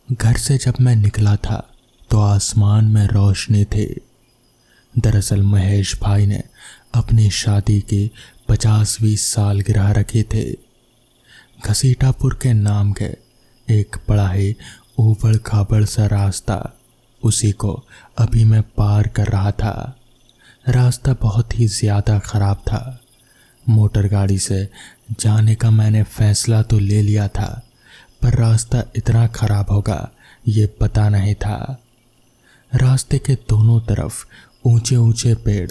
घर से जब मैं निकला था तो आसमान में रोशनी थी। दरअसल महेश भाई ने अपनी शादी की 50वीं सालगिरह रखी थी। घसीटापुर के नाम के एक बड़ा ही ऊबड़ खाबड़ सा रास्ता, उसी को अभी मैं पार कर रहा था। रास्ता बहुत ही ज़्यादा ख़राब था। मोटर गाड़ी से जाने का मैंने फैसला तो ले लिया था, पर रास्ता इतना ख़राब होगा ये पता नहीं था। रास्ते के दोनों तरफ ऊंचे ऊंचे पेड़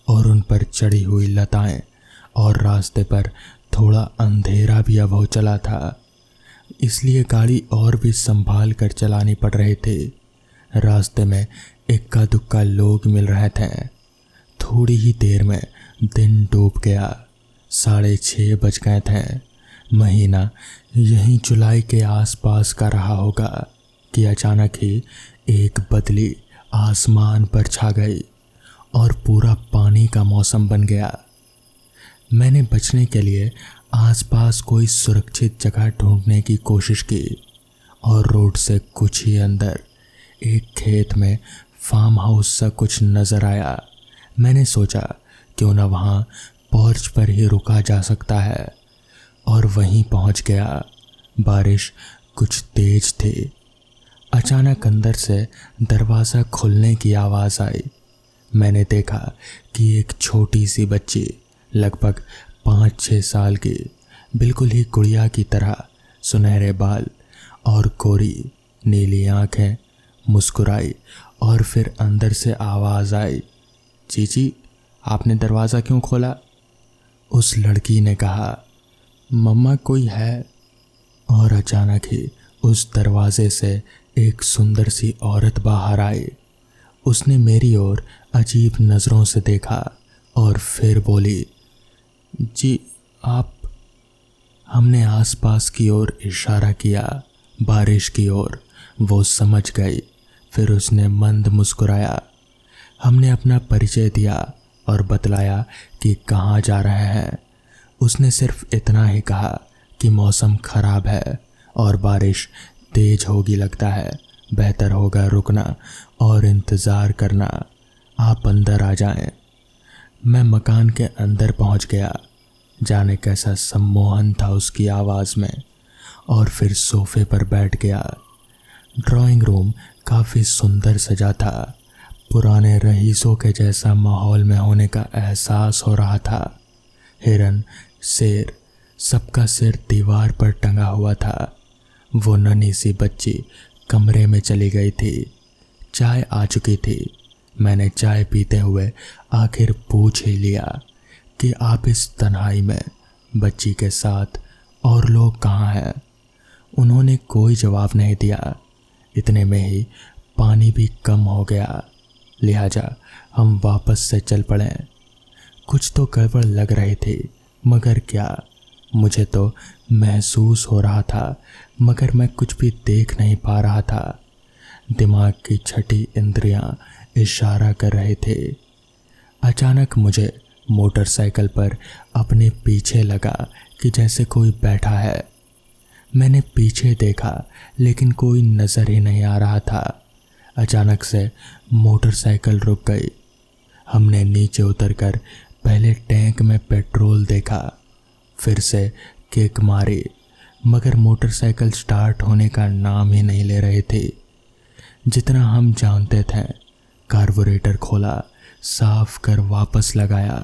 और उन पर चढ़ी हुई लताएं, और रास्ते पर थोड़ा अंधेरा भी अब हो चला था, इसलिए गाड़ी और भी संभाल कर चलानी पड़ रही थी। रास्ते में इक्का दुक्का लोग मिल रहे थे। थोड़ी ही देर में दिन डूब गया। 6:30 बज गए थे। महीना यहीं जुलाई के आसपास का रहा होगा कि अचानक ही एक बदली आसमान पर छा गई और पूरा पानी का मौसम बन गया। मैंने बचने के लिए आसपास कोई सुरक्षित जगह ढूंढने की कोशिश की और रोड से कुछ ही अंदर एक खेत में फार्म हाउस सा कुछ नज़र आया। मैंने सोचा क्यों न वहाँ पोर्च पर ही रुका जा सकता है, और वहीं पहुँच गया। बारिश कुछ तेज थी। अचानक अंदर से दरवाज़ा खुलने की आवाज़ आई। मैंने देखा कि एक छोटी सी बच्ची, लगभग 5-6 साल की, बिल्कुल ही गुड़िया की तरह, सुनहरे बाल और गोरी नीली आंखें, मुस्कुराई और फिर अंदर से आवाज़ आई, चीची आपने दरवाज़ा क्यों खोला? उस लड़की ने कहा, मम्मा कोई है। और अचानक ही उस दरवाजे से एक सुंदर सी औरत बाहर आई। उसने मेरी ओर अजीब नज़रों से देखा और फिर बोली, जी आप। हमने आसपास की ओर इशारा किया, बारिश की ओर। वो समझ गई। फिर उसने मंद मुस्कुराया। हमने अपना परिचय दिया और बतलाया कि कहाँ जा रहे हैं। उसने सिर्फ इतना ही कहा कि मौसम ख़राब है और बारिश तेज होगी लगता है, बेहतर होगा रुकना और इंतज़ार करना। आप अंदर आ जाएं। मैं मकान के अंदर पहुंच गया। जाने कैसा सम्मोहन था उसकी आवाज़ में, और फिर सोफे पर बैठ गया। ड्राइंग रूम काफ़ी सुंदर सजा था। पुराने रईसों के जैसा माहौल में होने का एहसास हो रहा था। हिरन, शेर, सबका सिर दीवार पर टंगा हुआ था। वो नन्ही सी बच्ची कमरे में चली गई थी। चाय आ चुकी थी। मैंने चाय पीते हुए आखिर पूछ ही लिया कि आप इस तन्हाई में बच्ची के साथ और लोग कहाँ हैं? उन्होंने कोई जवाब नहीं दिया। इतने में ही पानी भी कम हो गया, लिहाजा हम वापस से चल पड़े। कुछ तो गड़बड़ लग रही थी, मगर क्या? मुझे तो महसूस हो रहा था, मगर मैं कुछ भी देख नहीं पा रहा था। दिमाग की छठी इंद्रियां इशारा कर रहे थे। अचानक मुझे मोटरसाइकिल पर अपने पीछे लगा कि जैसे कोई बैठा है। मैंने पीछे देखा लेकिन कोई नज़र ही नहीं आ रहा था। अचानक से मोटरसाइकिल रुक गई। हमने नीचे उतरकर पहले टैंक में पेट्रोल देखा, फिर से किक मारी, मगर मोटरसाइकिल स्टार्ट होने का नाम ही नहीं ले रहे थे। जितना हम जानते थे, कार्बोरेटर खोला, साफ कर वापस लगाया,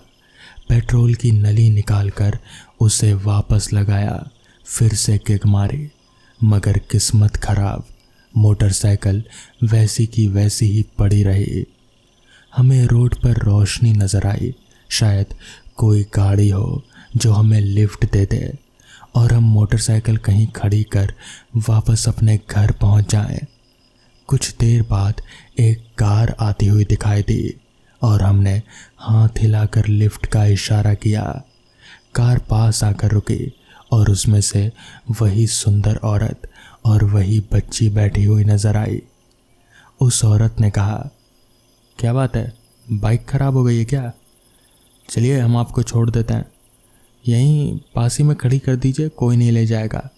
पेट्रोल की नली निकालकर उसे वापस लगाया, फिर से किक मारी, मगर किस्मत खराब, मोटरसाइकिल वैसी की वैसी ही पड़ी रही। हमें रोड पर रोशनी नज़र आई। शायद कोई गाड़ी हो जो हमें लिफ्ट दे दे और हम मोटरसाइकिल कहीं खड़ी कर वापस अपने घर पहुंच जाएं। कुछ देर बाद एक कार आती हुई दिखाई दी और हमने हाथ हिलाकर लिफ्ट का इशारा किया। कार पास आकर रुकी और उसमें से वही सुंदर औरत और वही बच्ची बैठी हुई नजर आई। उस औरत ने कहा, क्या बात है, बाइक खराब हो गई है क्या? चलिए हम आपको छोड़ देते हैं, यहीं पास ही में खड़ी कर दीजिए, कोई नहीं ले जाएगा।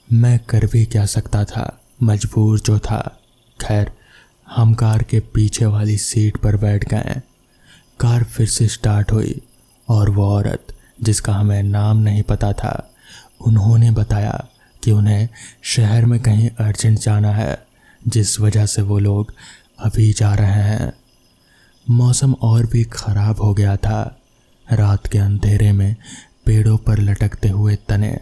मैं कर भी क्या सकता था, मजबूर जो था। खैर, हम कार के पीछे वाली सीट पर बैठ गए। कार फिर से स्टार्ट हुई और वो औरत जिसका हमें नाम नहीं पता था, उन्होंने बताया कि उन्हें शहर में कहीं अर्जेंट जाना है, जिस वजह से वो लोग अभी जा रहे हैं। मौसम और भी खराब हो गया था। रात के अंधेरे में पेड़ों पर लटकते हुए तने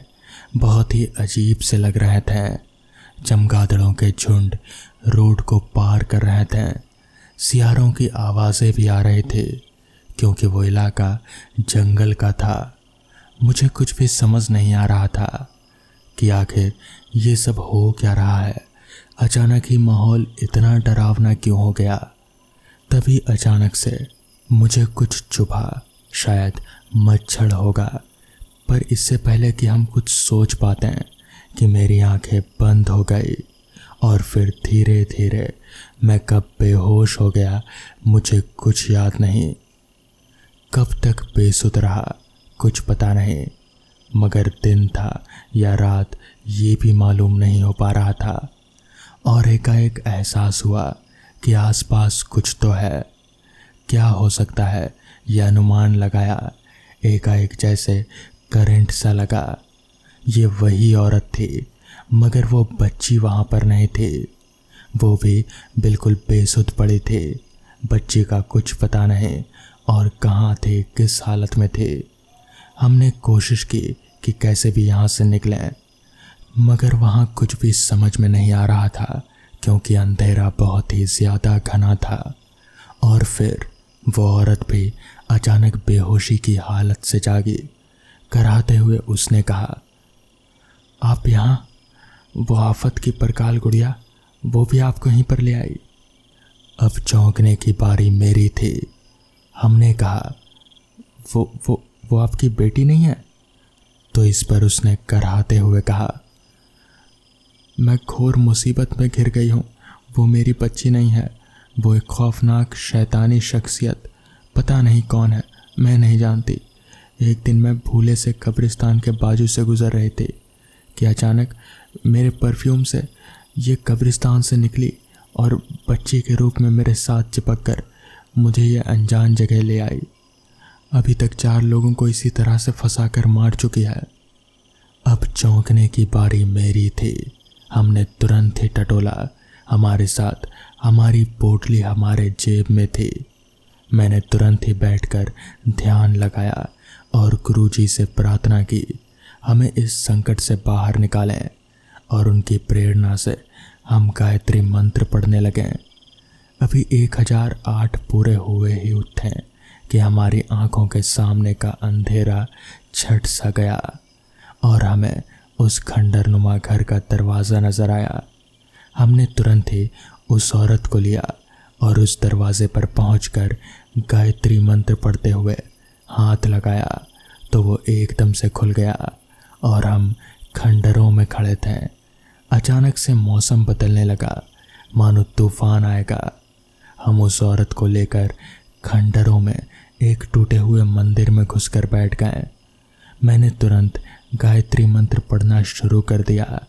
बहुत ही अजीब से लग रहे थे। चमगादड़ों के झुंड रोड को पार कर रहे थे। सियारों की आवाज़ें भी आ रही थी क्योंकि वो इलाका जंगल का था। मुझे कुछ भी समझ नहीं आ रहा था कि आखिर ये सब हो क्या रहा है। अचानक ही माहौल इतना डरावना क्यों हो गया। तभी अचानक से मुझे कुछ चुभा, शायद मच्छर होगा। पर इससे पहले कि हम कुछ सोच पाते हैं कि मेरी आंखें बंद हो गई और फिर धीरे धीरे मैं कब बेहोश हो गया, मुझे कुछ याद नहीं। कब तक बेसुध रहा कुछ पता नहीं, मगर दिन था या रात ये भी मालूम नहीं हो पा रहा था। और एकाएक एहसास हुआ कि आसपास कुछ तो है। क्या हो सकता है यह अनुमान लगाया। एकाएक जैसे करंट सा लगा। ये वही औरत थी, मगर वो बच्ची वहाँ पर नहीं थी। वो भी बिल्कुल बेसुध पड़ी थी। बच्ची का कुछ पता नहीं और कहाँ थे, किस हालत में थे। हमने कोशिश की कि कैसे भी यहाँ से निकलें, मगर वहाँ कुछ भी समझ में नहीं आ रहा था क्योंकि अंधेरा बहुत ही ज़्यादा घना था। और फिर वो औरत भी अचानक बेहोशी की हालत से जागी। कराहते हुए उसने कहा, आप यहाँ? वो आफत की परकाल गुड़िया, वो भी आपको यहीं पर ले आई? अब चौंकने की बारी मेरी थी। हमने कहा, वो आपकी बेटी नहीं है? तो इस पर उसने कराहते हुए कहा, मैं घोर मुसीबत में घिर गई हूँ। वो मेरी बच्ची नहीं है, वो एक खौफनाक शैतानी शख्सियत, पता नहीं कौन है, मैं नहीं जानती। एक दिन मैं भूले से कब्रिस्तान के बाजू से गुजर रही थी कि अचानक मेरे परफ्यूम से ये कब्रिस्तान से निकली और बच्ची के रूप में मेरे साथ चिपक कर मुझे ये अनजान जगह ले आई। अभी तक 4 लोगों को इसी तरह से फंसा कर मार चुकी है। अब चौंकने की बारी मेरी थी। हमने तुरंत ही टटोला। हमारे साथ हमारी पोटली हमारे जेब में थी। मैंने तुरंत ही बैठकर ध्यान लगाया और गुरुजी से प्रार्थना की, हमें इस संकट से बाहर निकालें। और उनकी प्रेरणा से हम गायत्री मंत्र पढ़ने लगे। अभी 1008 पूरे हुए ही उठे कि हमारी आंखों के सामने का अंधेरा छट सा गया और हमें उस खंडरनुमा घर का दरवाज़ा नज़र आया। हमने तुरंत ही उस औरत को लिया और उस दरवाजे पर पहुंचकर गायत्री मंत्र पढ़ते हुए हाथ लगाया तो वो एकदम से खुल गया और हम खंडरों में खड़े थे। अचानक से मौसम बदलने लगा, मानो तूफान आएगा। हम उस औरत को लेकर खंडरों में एक टूटे हुए मंदिर में घुसकर बैठ गए। मैंने तुरंत गायत्री मंत्र पढ़ना शुरू कर दिया।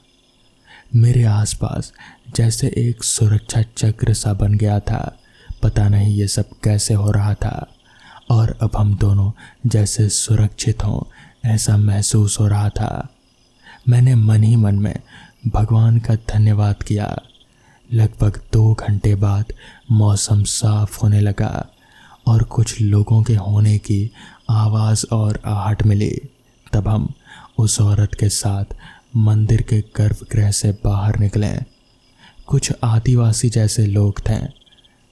मेरे आसपास जैसे एक सुरक्षा चक्र सा बन गया था। पता नहीं ये सब कैसे हो रहा था और अब हम दोनों जैसे सुरक्षित हों ऐसा महसूस हो रहा था। मैंने मन ही मन में भगवान का धन्यवाद किया। लगभग 2 घंटे बाद मौसम साफ होने लगा और कुछ लोगों के होने की आवाज़ और आहट मिली। तब हम उस औरत के साथ मंदिर के गर्भगृह से बाहर निकले। कुछ आदिवासी जैसे लोग थे।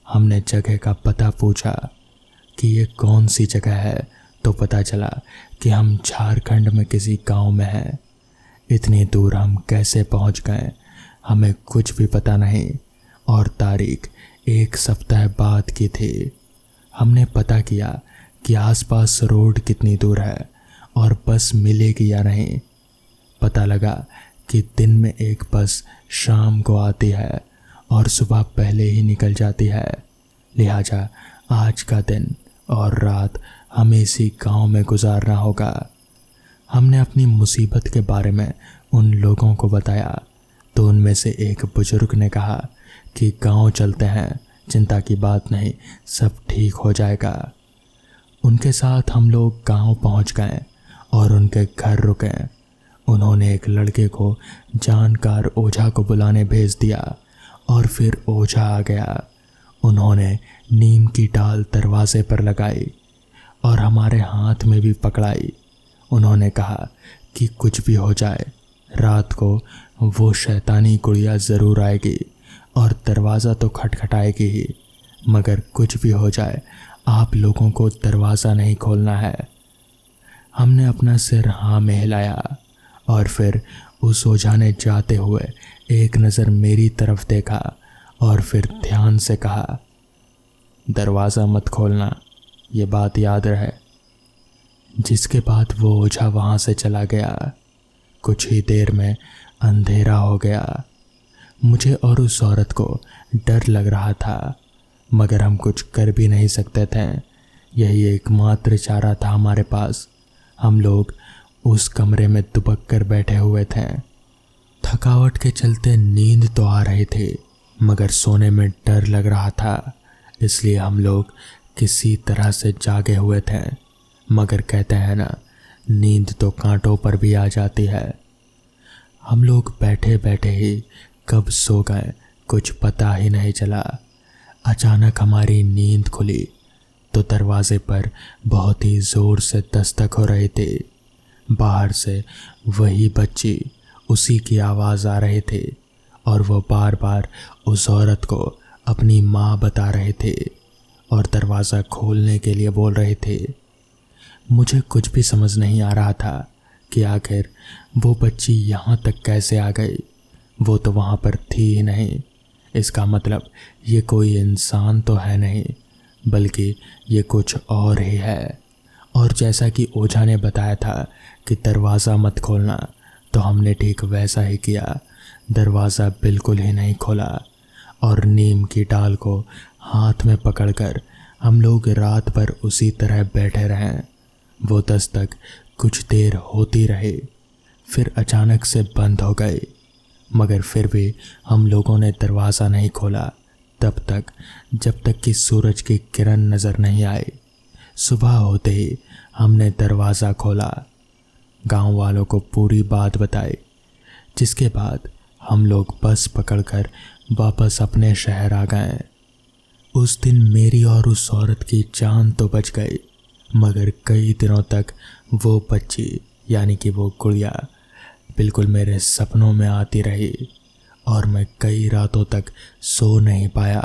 हमने जगह का पता पूछा कि ये कौन सी जगह है, तो पता चला कि हम झारखंड में किसी गांव में हैं। इतनी दूर हम कैसे पहुंच गए हमें कुछ भी पता नहीं और तारीख 1 सप्ताह बाद की थी। हमने पता किया कि आसपास रोड कितनी दूर है और बस मिलेगी या नहीं। पता लगा कि दिन में एक बस शाम को आती है और सुबह पहले ही निकल जाती है। लिहाजा आज का दिन और रात हमें इसी गांव में गुजारना होगा। हमने अपनी मुसीबत के बारे में उन लोगों को बताया तो उनमें में से एक बुजुर्ग ने कहा कि गांव चलते हैं, चिंता की बात नहीं, सब ठीक हो जाएगा। उनके साथ हम लोग गांव पहुंच गए और उनके घर रुके। उन्होंने एक लड़के को जानकार ओझा को बुलाने भेज दिया और फिर ओझा आ गया। उन्होंने नीम की डाल दरवाजे पर लगाई और हमारे हाथ में भी पकड़ाई। उन्होंने कहा कि कुछ भी हो जाए, रात को वो शैतानी गुड़िया ज़रूर आएगी और दरवाज़ा तो खटखटाएगी ही, मगर कुछ भी हो जाए आप लोगों को दरवाज़ा नहीं खोलना है। हमने अपना सिर हाँ में हिलाया और फिर उस ओझा ने जाते हुए एक नज़र मेरी तरफ देखा और फिर ध्यान से कहा, दरवाज़ा मत खोलना, ये बात याद रहे। जिसके बाद वो ओझा वहाँ से चला गया। कुछ ही देर में अंधेरा हो गया। मुझे और उस औरत को डर लग रहा था, मगर हम कुछ कर भी नहीं सकते थे। यही एकमात्र चारा था हमारे पास। हम लोग उस कमरे में दुबक कर बैठे हुए थे। थकावट के चलते नींद तो आ रही थी, मगर सोने में डर लग रहा था, इसलिए हम लोग किसी तरह से जागे हुए थे। मगर कहते हैं ना, नींद तो कांटों पर भी आ जाती है। हम लोग बैठे बैठे ही कब सो गए कुछ पता ही नहीं चला। अचानक हमारी नींद खुली तो दरवाजे पर बहुत ही ज़ोर से दस्तक हो रही थी। बाहर से वही बच्ची, उसी की आवाज़ आ रही थी और वो बार बार उस औरत को अपनी माँ बता रहे थे और दरवाज़ा खोलने के लिए बोल रहे थे। मुझे कुछ भी समझ नहीं आ रहा था कि आखिर वो बच्ची यहाँ तक कैसे आ गई। वो तो वहाँ पर थी ही नहीं। इसका मतलब ये कोई इंसान तो है नहीं, बल्कि ये कुछ और ही है। और जैसा कि ओझा ने बताया था कि दरवाज़ा मत खोलना, तो हमने ठीक वैसा ही किया। दरवाज़ा बिल्कुल ही नहीं खोला और नीम की डाल को हाथ में पकड़कर हम लोग रात भर उसी तरह बैठे रहे। वो दस्तक कुछ देर होती रही, फिर अचानक से बंद हो गई, मगर फिर भी हम लोगों ने दरवाज़ा नहीं खोला तब तक जब तक कि सूरज की किरण नज़र नहीं आई। सुबह होते ही हमने दरवाज़ा खोला, गांव वालों को पूरी बात बताई, जिसके बाद हम लोग बस पकड़कर वापस अपने शहर आ गए। उस दिन मेरी और उस औरत की जान तो बच गई, मगर कई दिनों तक वो बच्ची यानी कि वो गुड़िया बिल्कुल मेरे सपनों में आती रही और मैं कई रातों तक सो नहीं पाया।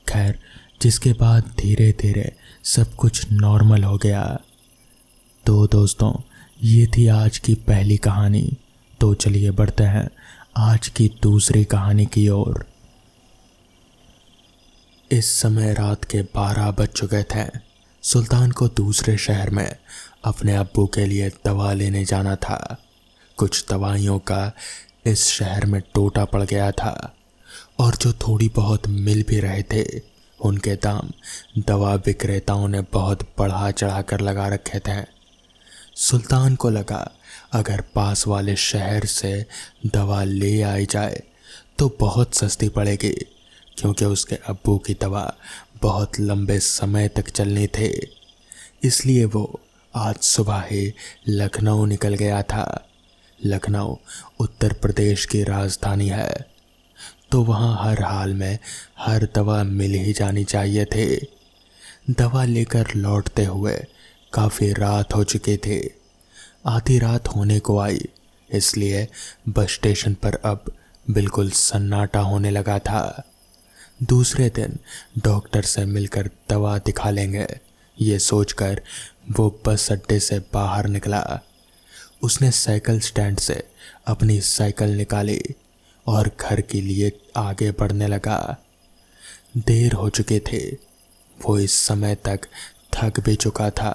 खैर, जिसके बाद धीरे धीरे सब कुछ नॉर्मल हो गया। तो दोस्तों, ये थी आज की पहली कहानी। तो चलिए बढ़ते हैं आज की दूसरी कहानी की ओर। इस समय रात के 12 बज चुके थे। सुल्तान को दूसरे शहर में अपने अब्बू के लिए दवा लेने जाना था। कुछ दवाइयों का इस शहर में टोटा पड़ गया था और जो थोड़ी बहुत मिल भी रहे थे, उनके दाम दवा विक्रेताओं ने बहुत बढ़ा चढ़ा कर लगा रखे थे। सुल्तान को लगा अगर पास वाले शहर से दवा ले आई जाए तो बहुत सस्ती पड़ेगी, क्योंकि उसके अब्बू की दवा बहुत लंबे समय तक चलनी थी। इसलिए वो आज सुबह ही लखनऊ निकल गया था। लखनऊ उत्तर प्रदेश की राजधानी है, तो वहाँ हर हाल में हर दवा मिल ही जानी चाहिए थी। दवा लेकर लौटते हुए काफ़ी रात हो चुकी थी। आधी रात होने को आई, इसलिए बस स्टेशन पर अब बिल्कुल सन्नाटा होने लगा था। दूसरे दिन डॉक्टर से मिलकर दवा दिखा लेंगे, ये सोचकर वो बस अड्डे से बाहर निकला। उसने साइकिल स्टैंड से अपनी साइकिल निकाली और घर के लिए आगे बढ़ने लगा। देर हो चुकी थी। वो इस समय तक थक भी चुका था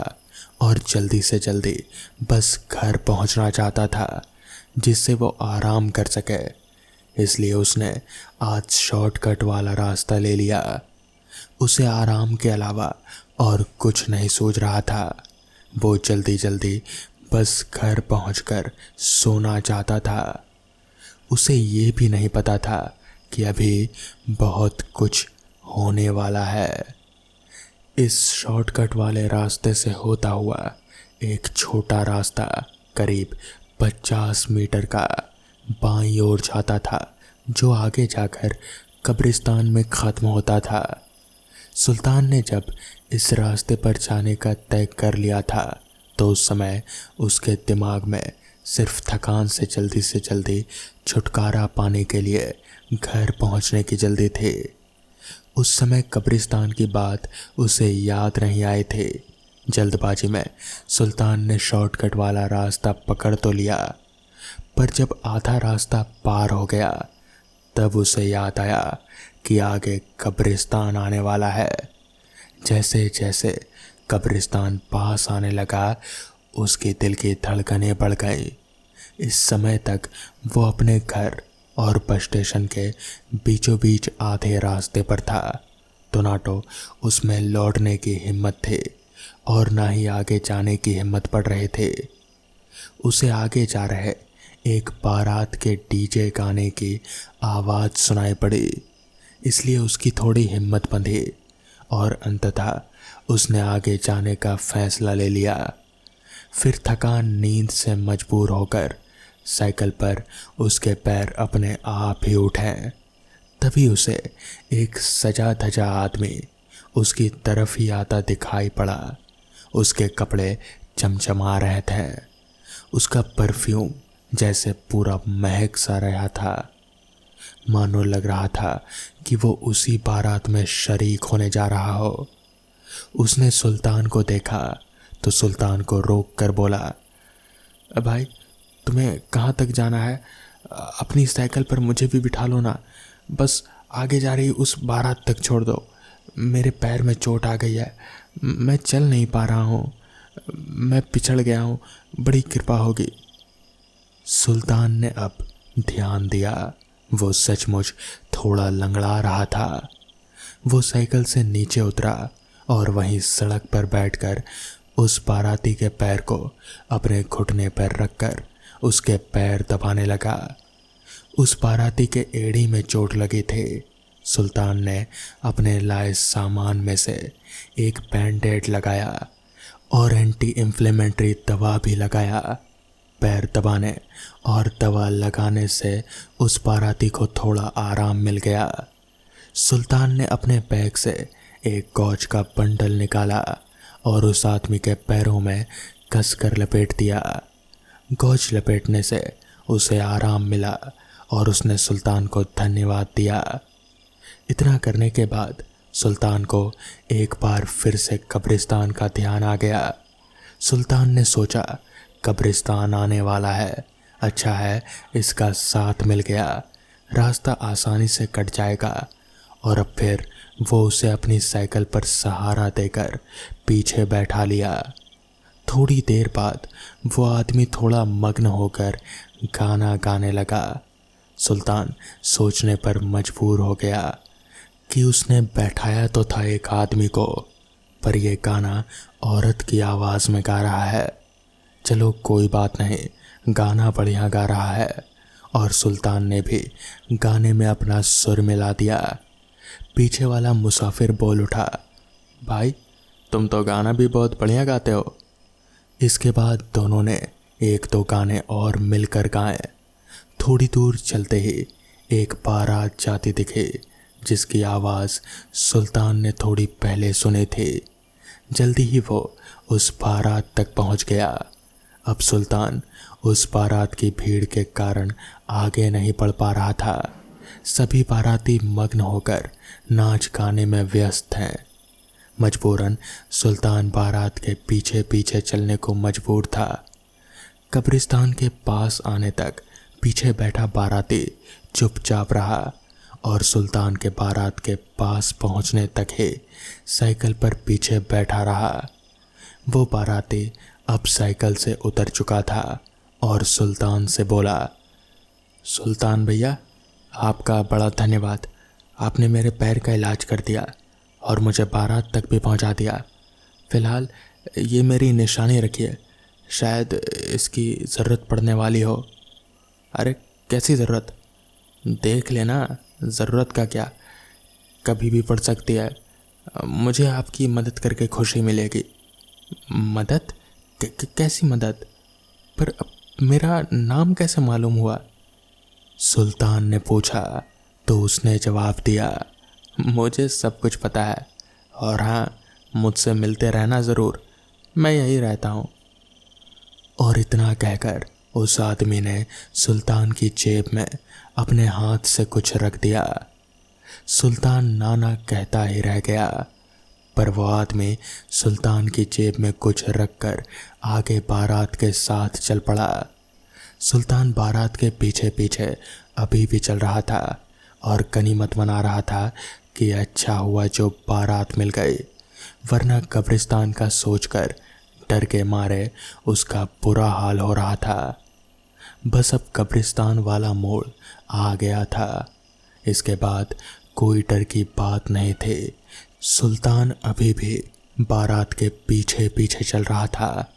और जल्दी से जल्दी बस घर पहुंचना चाहता था, जिससे वो आराम कर सके। इसलिए उसने आज शॉर्टकट वाला रास्ता ले लिया। उसे आराम के अलावा और कुछ नहीं सूझ रहा था। वो जल्दी जल्दी बस घर पहुंचकर सोना चाहता था। उसे ये भी नहीं पता था कि अभी बहुत कुछ होने वाला है। इस शॉर्टकट वाले रास्ते से होता हुआ एक छोटा रास्ता करीब 50 मीटर का बाईं ओर जाता था, जो आगे जाकर कब्रिस्तान में ख़त्म होता था। सुल्तान ने जब इस रास्ते पर जाने का तय कर लिया था तो उस समय उसके दिमाग में सिर्फ थकान से जल्दी छुटकारा पाने के लिए घर पहुंचने की जल्दी थी। उस समय कब्रिस्तान की बात उसे याद नहीं आए थे। जल्दबाजी में सुल्तान ने शॉर्टकट वाला रास्ता पकड़ तो लिया, पर जब आधा रास्ता पार हो गया तब उसे याद आया कि आगे कब्रिस्तान आने वाला है। जैसे जैसे कब्रिस्तान पास आने लगा उसके दिल की धड़कनें बढ़ गई। इस समय तक वो अपने घर और बस स्टेशन के बीचों बीच आधे रास्ते पर था, तो ना तो उसमें लौटने की हिम्मत थी और ना ही आगे जाने की हिम्मत पड़ रहे थे। उसे आगे जा रहे एक बारात के डीजे गाने की आवाज़ सुनाई पड़ी, इसलिए उसकी थोड़ी हिम्मत बंधी और अंततः उसने आगे जाने का फैसला ले लिया। फिर थकान नींद से मजबूर होकर साइकिल पर उसके पैर अपने आप ही उठे। तभी उसे एक सजा धजा आदमी उसकी तरफ ही आता दिखाई पड़ा। उसके कपड़े चमचमा रहे थे, उसका परफ्यूम जैसे पूरा महक सा रहा था, मानो लग रहा था कि वो उसी बारात में शरीक होने जा रहा हो। उसने सुल्तान को देखा तो सुल्तान को रोक कर बोला, भाई तुम्हें कहाँ तक जाना है? अपनी साइकिल पर मुझे भी बिठा लो ना, बस आगे जा रही उस बारात तक छोड़ दो। मेरे पैर में चोट आ गई है, मैं चल नहीं पा रहा हूँ, मैं पिछड़ गया हूँ, बड़ी कृपा होगी। सुल्तान ने अब ध्यान दिया, वो सचमुच थोड़ा लंगड़ा रहा था। वो साइकिल से नीचे उतरा और वहीं सड़क पर बैठकर उस बाराती के पैर को अपने घुटने पर रखकर उसके पैर दबाने लगा। उस बाराती के एड़ी में चोट लगी थी। सुल्तान ने अपने लाए सामान में से एक बैंडेड लगाया और एंटी इन्फ्लेमेटरी दवा भी लगाया। पैर दबाने और दवा लगाने से उस बाराती को थोड़ा आराम मिल गया। सुल्तान ने अपने बैग से एक गौज का बंडल निकाला और उस आदमी के पैरों में कसकर लपेट दिया। गौज लपेटने से उसे आराम मिला और उसने सुल्तान को धन्यवाद दिया। इतना करने के बाद सुल्तान को एक बार फिर से कब्रिस्तान का ध्यान आ गया। सुल्तान ने सोचा, कब्रिस्तान आने वाला है, अच्छा है इसका साथ मिल गया, रास्ता आसानी से कट जाएगा। और अब फिर वो उसे अपनी साइकिल पर सहारा देकर पीछे बैठा लिया। थोड़ी देर बाद वो आदमी थोड़ा मग्न होकर गाना गाने लगा। सुल्तान सोचने पर मजबूर हो गया कि उसने बैठाया तो था एक आदमी को, पर यह गाना औरत की आवाज़ में गा रहा है। चलो कोई बात नहीं, गाना बढ़िया गा रहा है। और सुल्तान ने भी गाने में अपना सुर मिला दिया। पीछे वाला मुसाफिर बोल उठा, भाई तुम तो गाना भी बहुत बढ़िया गाते हो। इसके बाद दोनों ने एक दो गाने और मिलकर गाए। थोड़ी दूर चलते ही एक बारात जाती दिखी, जिसकी आवाज़ सुल्तान ने थोड़ी पहले सुनी थी। जल्दी ही वो उस बारात तक पहुंच गया। अब सुल्तान उस बारात की भीड़ के कारण आगे नहीं बढ़ पा रहा था। सभी बाराती मग्न होकर नाच गाने में व्यस्त हैं। मजबूरन सुल्तान बारात के पीछे पीछे चलने को मजबूर था। कब्रिस्तान के पास आने तक पीछे बैठा बाराती चुपचाप रहा और सुल्तान के बारात के पास पहुंचने तक ही साइकिल पर पीछे बैठा रहा। वो बाराती अब साइकिल से उतर चुका था और सुल्तान से बोला, सुल्तान भैया आपका बड़ा धन्यवाद, आपने मेरे पैर का इलाज कर दिया और मुझे बारात तक भी पहुंचा दिया। फ़िलहाल ये मेरी निशानी रखिए, शायद इसकी ज़रूरत पड़ने वाली हो। अरे कैसी ज़रूरत, देख लेना, ज़रूरत का क्या, कभी भी पड़ सकती है। मुझे आपकी मदद करके खुशी मिलेगी। मदद? कैसी मदद? पर मेरा नाम कैसे मालूम हुआ? सुल्तान ने पूछा तो उसने जवाब दिया, मुझे सब कुछ पता है, और हाँ, मुझसे मिलते रहना ज़रूर, मैं यही रहता हूँ। और इतना कहकर उस आदमी ने सुल्तान की जेब में अपने हाथ से कुछ रख दिया। सुल्तान नाना कहता ही रह गया, पर वो आदमी सुल्तान की जेब में कुछ रखकर आगे बारात के साथ चल पड़ा। सुल्तान बारात के पीछे पीछे अभी भी चल रहा था और गनीमत मना रहा था कि अच्छा हुआ जो बारात मिल गई, वरना कब्रिस्तान का सोचकर डर के मारे उसका बुरा हाल हो रहा था। बस अब कब्रिस्तान वाला मोड़ आ गया था। इसके बाद कोई डर की बात नहीं थी। सुल्तान अभी भी बारात के पीछे पीछे चल रहा था।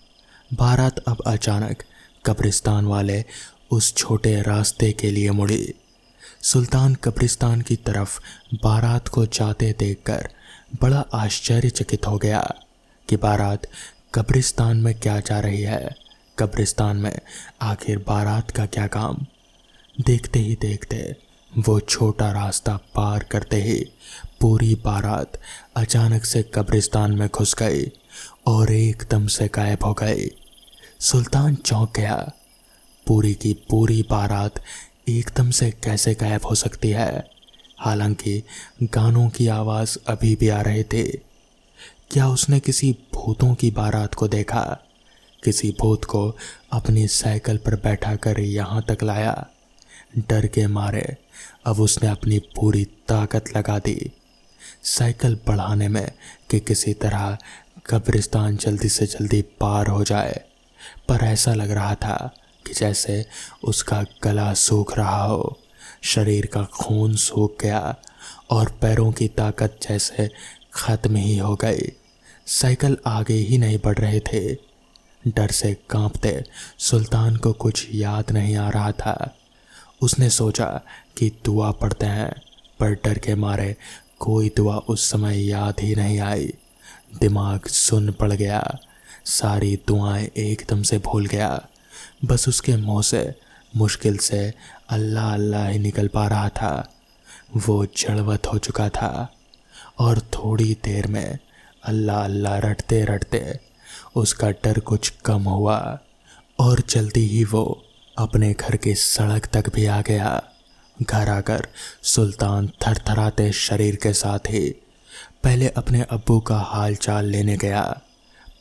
बारात अब अचानक कब्रिस्तान वाले उस छोटे रास्ते के लिए मुड़ी। सुल्तान कब्रिस्तान की तरफ बारात को जाते देखकर बड़ा आश्चर्यचकित हो गया कि बारात कब्रिस्तान में क्या जा रही है। कब्रिस्तान में आखिर बारात का क्या काम? देखते ही देखते वो छोटा रास्ता पार करते ही पूरी बारात अचानक से कब्रिस्तान में घुस गई और एकदम से गायब हो गई। सुल्तान चौंक गया। पूरी की पूरी बारात एकदम से कैसे गायब हो सकती है? हालांकि गानों की आवाज़ अभी भी आ रहे थे। क्या उसने किसी भूतों की बारात को देखा? किसी भूत को अपनी साइकिल पर बैठा कर यहाँ तक लाया? डर के मारे अब उसने अपनी पूरी ताकत लगा दी साइकिल बढ़ाने में कि किसी तरह कब्रिस्तान जल्दी से जल्दी पार हो जाए। पर ऐसा लग रहा था कि जैसे उसका गला सूख रहा हो, शरीर का खून सूख गया और पैरों की ताकत जैसे खत्म ही हो गई। साइकिल आगे ही नहीं बढ़ रहे थे। डर से कांपते सुल्तान को कुछ याद नहीं आ रहा था। उसने सोचा कि दुआ पढ़ते हैं, पर डर के मारे कोई दुआ उस समय याद ही नहीं आई। दिमाग सुन्न पड़ गया। सारी दुआएं एकदम से भूल गया। बस उसके मुंह से मुश्किल से अल्लाह अल्लाह ही निकल पा रहा था। वो जड़वत हो चुका था और थोड़ी देर में अल्लाह अल्लाह रटते रटते उसका डर कुछ कम हुआ और जल्दी ही वो अपने घर की सड़क तक भी आ गया। घर आकर सुल्तान थरथराते शरीर के साथ ही पहले अपने अब्बू का हाल चाल लेने गया,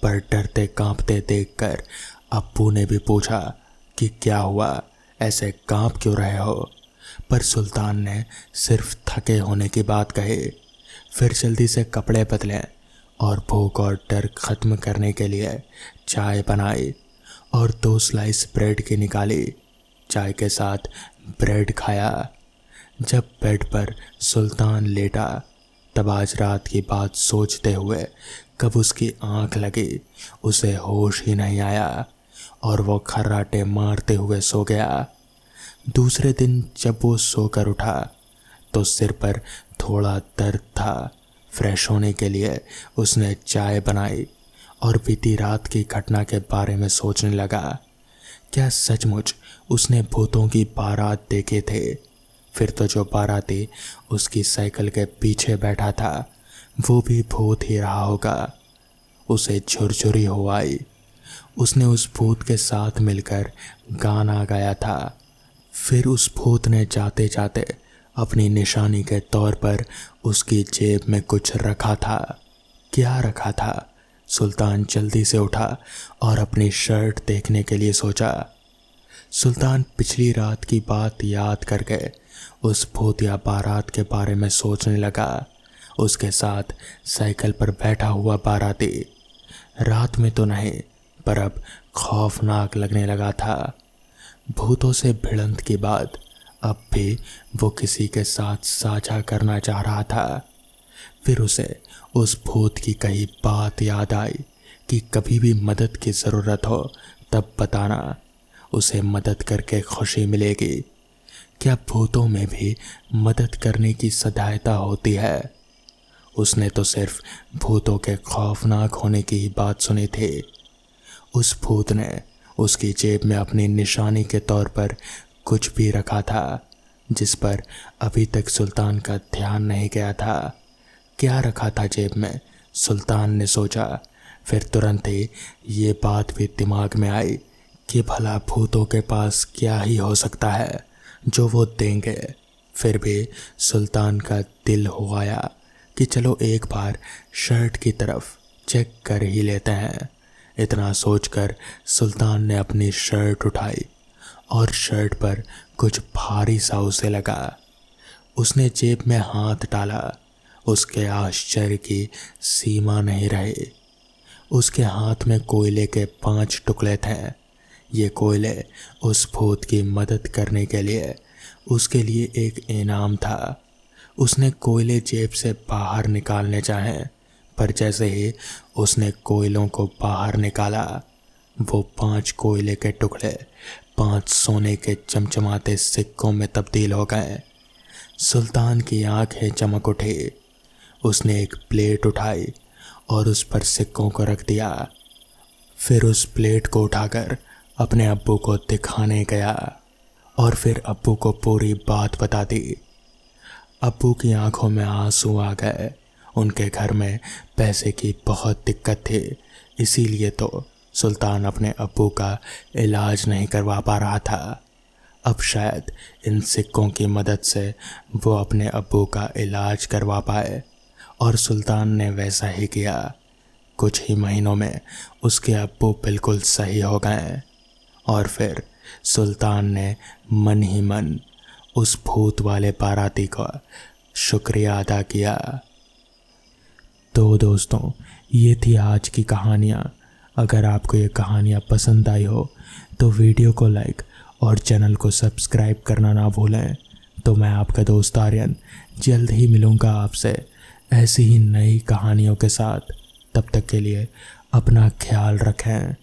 पर डरते कांपते देखकर अब्बू ने भी पूछा कि क्या हुआ, ऐसे कांप क्यों रहे हो? पर सुल्तान ने सिर्फ थके होने की बात कही। फिर जल्दी से कपड़े बदले और भूख और डर खत्म करने के लिए चाय बनाई और 2 स्लाइस ब्रेड की निकाली। चाय के साथ ब्रेड खाया। जब बेड पर सुल्तान लेटा तब आज रात की बात सोचते हुए कब उसकी आंख लगी उसे होश ही नहीं आया और वो खर्राटे मारते हुए सो गया। दूसरे दिन जब वो सोकर उठा तो सिर पर थोड़ा दर्द था। फ्रेश होने के लिए उसने चाय बनाई और बीती रात की घटना के बारे में सोचने लगा। क्या सचमुच उसने भूतों की बारात देखे थे? फिर तो जो बाराती उसकी साइकिल के पीछे बैठा था वो भी भूत ही रहा होगा। उसे झुरझुरी हो आई। उसने उस भूत के साथ मिलकर गाना गाया था। फिर उस भूत ने जाते जाते अपनी निशानी के तौर पर उसकी जेब में कुछ रखा था। क्या रखा था? सुल्तान जल्दी से उठा और अपनी शर्ट देखने के लिए सोचा। सुल्तान पिछली रात की बात याद करके उस भूतिया बारात के बारे में सोचने लगा। उसके साथ साइकिल पर बैठा हुआ बाराती रात में तो नहीं पर अब खौफनाक लगने लगा था। भूतों से भिड़ंत की बात अब भी वो किसी के साथ साझा करना चाह रहा था। फिर उसे उस भूत की कही बात याद आई कि कभी भी मदद की ज़रूरत हो तब बताना, उसे मदद करके खुशी मिलेगी। क्या भूतों में भी मदद करने की सहायता होती है? उसने तो सिर्फ भूतों के खौफनाक होने की ही बात सुनी थी। उस भूत ने उसकी जेब में अपनी निशानी के तौर पर कुछ भी रखा था जिस पर अभी तक सुल्तान का ध्यान नहीं गया था। क्या रखा था जेब में, सुल्तान ने सोचा। फिर तुरंत ही ये बात भी दिमाग में आई कि भला भूतों के पास क्या ही हो सकता है जो वो देंगे। फिर भी सुल्तान का दिल हो आया कि चलो एक बार शर्ट की तरफ चेक कर ही लेते हैं। इतना सोचकर सुल्तान ने अपनी शर्ट उठाई और शर्ट पर कुछ भारी सा उसे लगा। उसने जेब में हाथ डाला। उसके आश्चर्य की सीमा नहीं रही। उसके हाथ में कोयले के 5 टुकड़े थे। ये कोयले उस भूत की मदद करने के लिए उसके लिए एक इनाम था। उसने कोयले जेब से बाहर निकालने चाहे, पर जैसे ही उसने कोयलों को बाहर निकाला, वो 5 कोयले के टुकड़े 5 सोने के चमचमाते सिक्कों में तब्दील हो गए। सुल्तान की आंखें चमक उठी। उसने एक प्लेट उठाई और उस पर सिक्कों को रख दिया। फिर उस प्लेट को उठाकर अपने अब्बू को दिखाने गया और फिर अब्बू को पूरी बात बता दी। अब्बू की आंखों में आंसू आ गए। उनके घर में पैसे की बहुत दिक्कत थी, इसीलिए तो सुल्तान अपने अब्बू का इलाज नहीं करवा पा रहा था। अब शायद इन सिक्कों की मदद से वो अपने अब्बू का इलाज करवा पाए, और सुल्तान ने वैसा ही किया। कुछ ही महीनों में उसके अब्बू बिल्कुल सही हो गए और फिर सुल्तान ने मन ही मन उस भूत वाले बाराती का शुक्रिया अदा किया। तो दोस्तों, ये थी आज की कहानियाँ। अगर आपको ये कहानियाँ पसंद आई हो तो वीडियो को लाइक और चैनल को सब्सक्राइब करना ना भूलें। तो मैं आपका दोस्त आर्यन जल्द ही मिलूँगा आपसे ऐसी ही नई कहानियों के साथ। तब तक के लिए अपना ख्याल रखें।